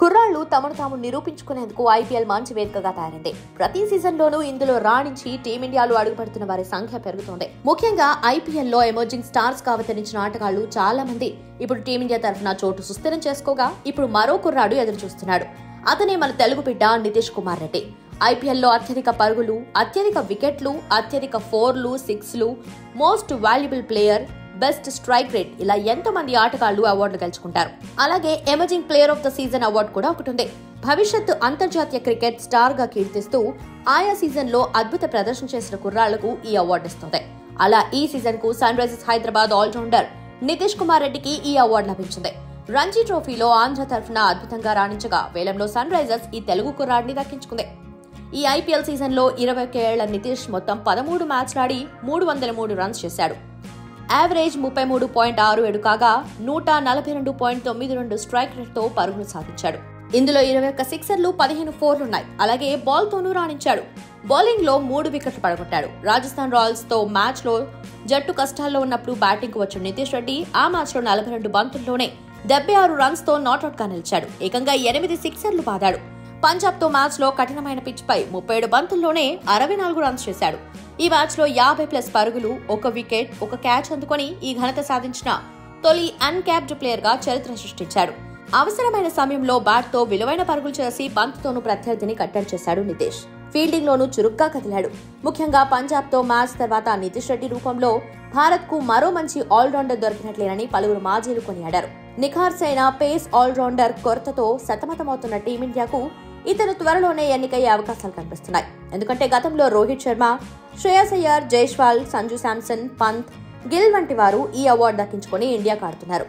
కుర్రాళ్లు తమను తాము నిరూపించుకునేందుకు ఐపీఎల్ మంచి వేదికగా తయారైంది. ప్రతి సీజన్ లోనూ ఇందులో రాణించి టీమిండియాలో అడుగుపడుతున్న వారి సంఖ్య పెరుగుతోంది. ముఖ్యంగా ఐపీఎల్ లో ఎమర్జింగ్ స్టార్స్ గా అవతరించిన ఆటగాళ్లు చాలా మంది ఇప్పుడు టీమిండియా తరఫున చోటు సుస్థిరం చేసుకోగా ఇప్పుడు మరో కుర్రాడు ఎదురు చూస్తున్నాడు. అతనే మన తెలుగు బిడ్డ నితీష్ కుమార్ రెడ్డి. ఐపీఎల్ లో అత్యధిక పరుగులు, అత్యధిక వికెట్లు, అత్యధిక 4లు, 6లు, most valuable player, best strike rate ఇలా ఎంతో మంది ఆటగాళ్లు అవార్డులు గెలుచుకుంటారు. అలాగే emerging player of the season award కూడా ఒకటి ఉంది. భవిష్యత్తు అంతర్జాతీయ క్రికెట్ స్టార్ గా కీర్తిస్తూ ఆయా సీజన్ లో అద్భుత ప్రదర్శన చేసిన కుర్రాళ్లకు ఈ అవార్డు ఇస్తుంది. అలా ఈ సీజన్ కు Sunrisers Hyderabad allrounder Nitish Kumar రెడ్డికి ఈ అవార్డు లభించింది. రంజీ ట్రోఫీలో ఆంధ్ర తరఫున అద్భుతంగా రాణించగా వేలంలో సన్ రైజర్స్ ఈ తెలుగు కుర్రాడిని దక్కించుకుంది. ఈ ఐపీఎల్ సీజన్ లో 21 ఏళ్ల నితీష్ మొత్తం 13 మ్యాచ్లు ఆడి 303 రన్స్ చేశాడు. యావరేజ్ 33.67 కాగా 142.92 స్ట్రైక్ రేట్ తో పరుగులు సాధించాడు. ఇందులో 21 సిక్సర్లు, 15 4లున్నాయి. అలాగే బాల్ తోనూ రాణించాడు. బౌలింగ్ లో 3 వికెట్లు పడగొట్టాడు. రాజస్థాన్ రాయల్స్ తో మ్యాచ్ లో జట్టు కష్టాల్లో ఉన్నప్పుడు బ్యాటింగ్ కు వచ్చిన నితీష్ రెడ్డి ఆ మ్యాచ్ లో 42 బంతుల్లోనే 76 రన్స్ తో నాట్అవుట్ గా నిలిచాడు. ఏకంగా 8 సిక్సర్లు బాదాడు. పంజాబ్ తో మ్యాచ్ లో కఠినమైన పిచ్ పై 37 బంతుల్లోనే 64 రన్స్ చేశాడు. ఈ మ్యాచ్ లో 50+ పరుగులు, 1 వికెట్, 1 క్యాచ్ అందుకొని ఈ ఘనత సాధించిన తొలి అన్క్యాప్డ్ ప్లేయర్ గా చరిత్ర సృష్టించాడు. అవసరమైన సమయంలో బ్యాట్ తో విలువైన పరుగులు చేసి బంతితోనూ ప్రత్యర్థిని కట్టడి చేశాడు నితీష్. ఫీల్డింగ్ లోనూ చురుగ్గా కదిలాడు. ముఖ్యంగా పంజాబ్ తో మ్యాచ్ తర్వాత నితీష్ రెడ్డి రూపంలో భారత్ కు మరో మంచి ఆల్రౌండర్ దొరికినట్లేనని పలువురు మాజీలు కొనియాడారు. నిఖార్సైన పేస్ ఆల్రౌండర్ కొరతతో సతమతమవుతున్న టీమిండియాకు ఇతను త్వరలోనే ఎన్నికయ్యే అవకాశాలు కనిపిస్తున్నాయి. ఎందుకంటే గతంలో రోహిత్ శర్మ, శ్రేయస్ అయ్యర్, జైస్వాల్, సంజు శాంసన్, పంత్, గిల్ వంటి వారు ఈ అవార్డు దక్కించుకుని ఇండియాకు ఆడుతున్నారు.